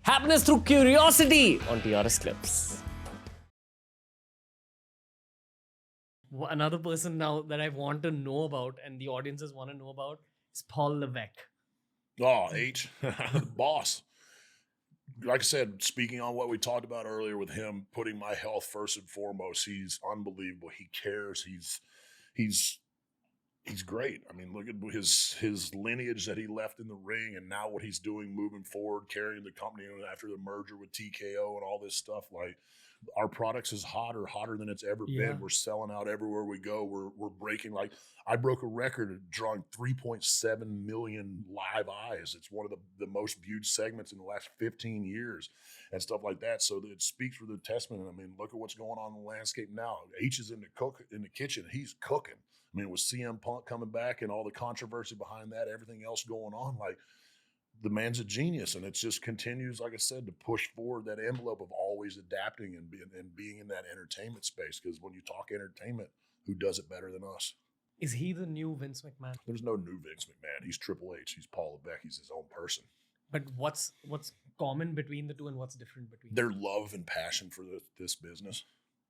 Happiness through curiosity on TRS Clips. Another person now that I want to know about and the audiences want to know about is Paul Levesque. Oh, H, the boss. Like I said, speaking on what we talked about earlier with him, putting my health first and foremost, he's unbelievable. He cares. He's great. I mean, look at his lineage that he left in the ring, and now what he's doing moving forward, carrying the company after the merger with TKO and all this stuff. Like, our products is hotter than it's ever been. We're selling out everywhere we go. We're breaking, like, I broke a record of drawing 3.7 million live eyes. It's one of the most viewed segments in the last 15 years and stuff like that. So it speaks for the testament. I mean, look at what's going on in the landscape now. H is in the kitchen. He's cooking. I mean, with CM Punk coming back and all the controversy behind that, everything else going on, like, the man's a genius, and it just continues, like I said, to push forward that envelope of always adapting and being in that entertainment space. Because when you talk entertainment, who does it better than us? Is he the new Vince McMahon? There's no new Vince McMahon. He's Triple H. He's Paul Levesque. He's his own person. But what's common between the two and what's different between their love and passion for this business?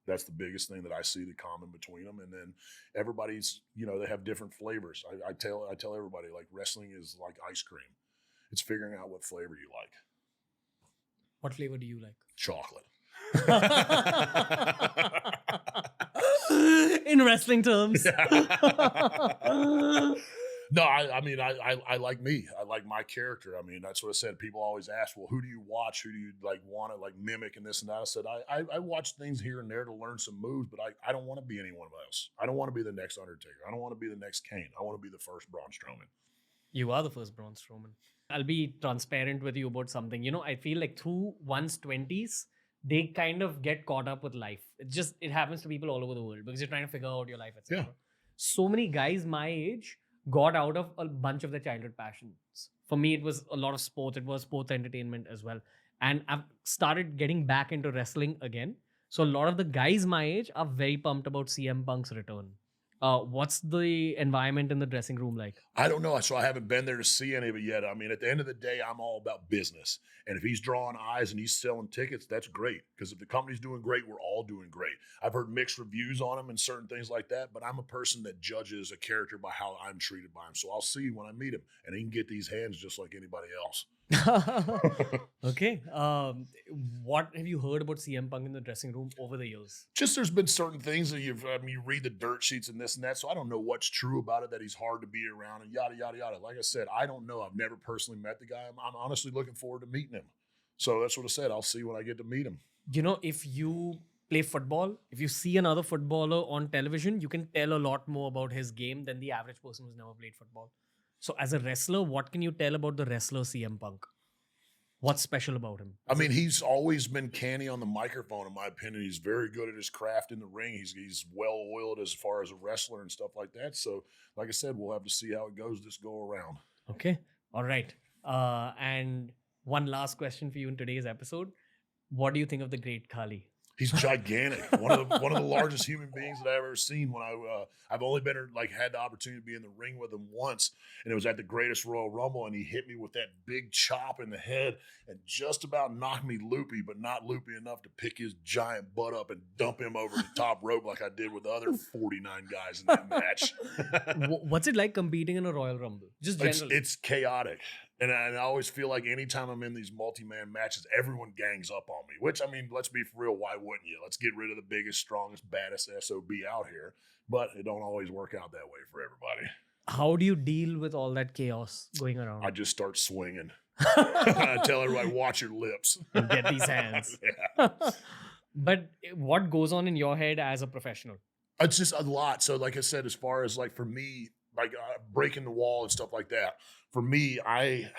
That's the biggest thing that I see the common between them. And then everybody's, they have different flavors. I tell everybody, like, wrestling is like ice cream. It's figuring out what flavor you like. What flavor do you like? Chocolate. In wrestling terms. No, I like me. I like my character. I mean, that's what I said. People always ask, well, who do you watch? Who do you want to mimic and this and that? I said, I watch things here and there to learn some moves, but I don't want to be anyone else. I don't want to be the next Undertaker. I don't want to be the next Kane. I want to be the first Braun Strowman. You are the first Braun Strowman. I'll be transparent with you about something. I feel like through one's 20s, they kind of get caught up with life. It happens to people all over the world because you're trying to figure out your life, etc. Yeah. So many guys my age got out of a bunch of their childhood passions. For me, it was a lot of sports. It was sports entertainment as well. And I've started getting back into wrestling again. So a lot of the guys my age are very pumped about CM Punk's return. What's the environment in the dressing room like? I don't know. So I haven't been there to see any of it yet. I mean, at the end of the day, I'm all about business. And if he's drawing eyes and he's selling tickets, that's great. Because if the company's doing great, we're all doing great. I've heard mixed reviews on him and certain things like that, but I'm a person that judges a character by how I'm treated by him. So I'll see when I meet him, and he can get these hands just like anybody else. Okay. What have you heard about CM Punk in the dressing room over the years? Just there's been certain things that you read the dirt sheets and this and that, so I don't know what's true about it, that he's hard to be around and yada, yada, yada. Like I said, I don't know. I've never personally met the guy. I'm honestly looking forward to meeting him. So that's what I said. I'll see when I get to meet him. If you play football, if you see another footballer on television, you can tell a lot more about his game than the average person who's never played football. So as a wrestler, what can you tell about the wrestler CM Punk? What's special about him? I mean, he's always been canny on the microphone, in my opinion. He's very good at his craft in the ring. He's well-oiled as far as a wrestler and stuff like that. So, like I said, we'll have to see how it goes this go around. Okay. All right. And one last question for you in today's episode. What do you think of the great Khali? He's gigantic. One of the largest human beings that I've ever seen. When I've only been had the opportunity to be in the ring with him once, and it was at the Greatest Royal Rumble, and he hit me with that big chop in the head and just about knocked me loopy, but not loopy enough to pick his giant butt up and dump him over the top rope like I did with the other 49 guys in that match. What's it like competing in a Royal Rumble? Just generally. It's chaotic. And I always feel like anytime I'm in these multi-man matches, everyone gangs up on me. Which, I mean, let's be for real, why wouldn't you? Let's get rid of the biggest, strongest, baddest SOB out here. But it don't always work out that way for everybody. How do you deal with all that chaos going around? I just start swinging. I tell everybody, watch your lips. And get these hands. Yeah. But what goes on in your head as a professional? It's just a lot. So like I said, as far as for me, breaking the wall and stuff like that. For me, I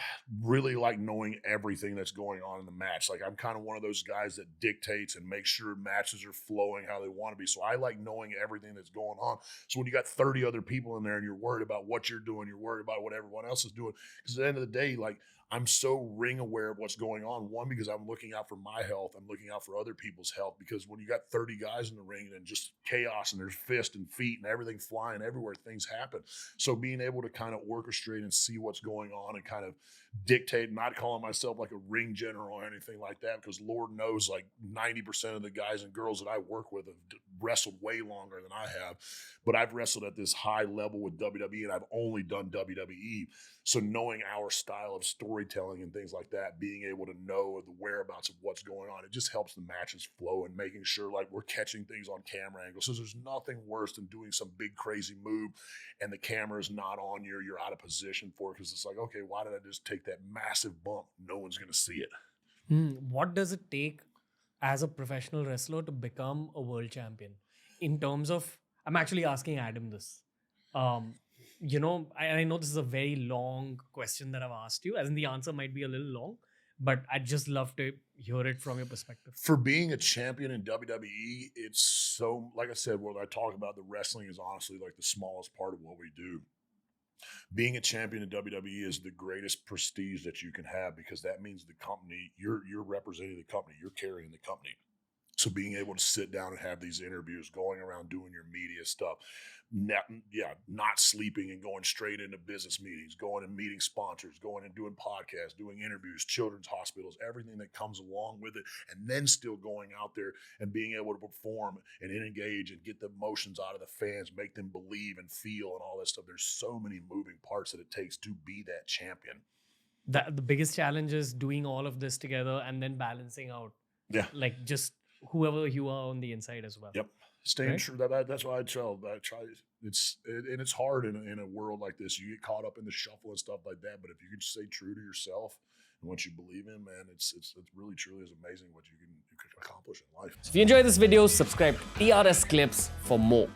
really like knowing everything that's going on in the match. I'm kind of one of those guys that dictates and makes sure matches are flowing how they want to be. So I like knowing everything that's going on. So when you got 30 other people in there and you're worried about what you're doing, you're worried about what everyone else is doing. Because at the end of the day, I'm so ring aware of what's going on. One, because I'm looking out for my health. I'm looking out for other people's health, because when you got 30 guys in the ring and just chaos and there's fist and feet and everything flying everywhere, things happen. So being able to kind of orchestrate and see what's going on and kind of dictate, not calling myself like a ring general or anything like that, because Lord knows like 90% of the guys and girls that I work with have wrestled way longer than I have, but I've wrestled at this high level with WWE and I've only done WWE. So knowing our style of storytelling and things like that, being able to know the whereabouts of what's going on, it just helps the matches flow and making sure like we're catching things on camera angles. So there's nothing worse than doing some big crazy move and the camera is not on you, you're out of position for it, because it's like, okay, why did I just take that massive bump? No one's going to see it. What does it take as a professional wrestler to become a world champion? In terms of, I'm actually asking Adam this. I know this is a very long question that I've asked you, as in the answer might be a little long, but I'd just love to hear it from your perspective. For being a champion in WWE, it's so, like I said, what I talk about, the wrestling is honestly like the smallest part of what we do. Being a champion in WWE is the greatest prestige that you can have, because that means the company, you're representing the company, you're carrying the company. So being able to sit down and have these interviews, going around doing your media stuff, not sleeping and going straight into business meetings, going and meeting sponsors, going and doing podcasts, doing interviews, children's hospitals, everything that comes along with it, and then still going out there and being able to perform and engage and get the emotions out of the fans, make them believe and feel and all that stuff. There's so many moving parts that it takes to be that champion. The biggest challenge is doing all of this together and then balancing out, like just whoever you are on the inside as well. Yep. Staying true. That's why I try. It's hard in a world like this. You get caught up in the shuffle and stuff like that. But if you can stay true to yourself and what you believe in, man, it's really truly is amazing what you can accomplish in life. So if you enjoyed this video, subscribe to TRS Clips for more.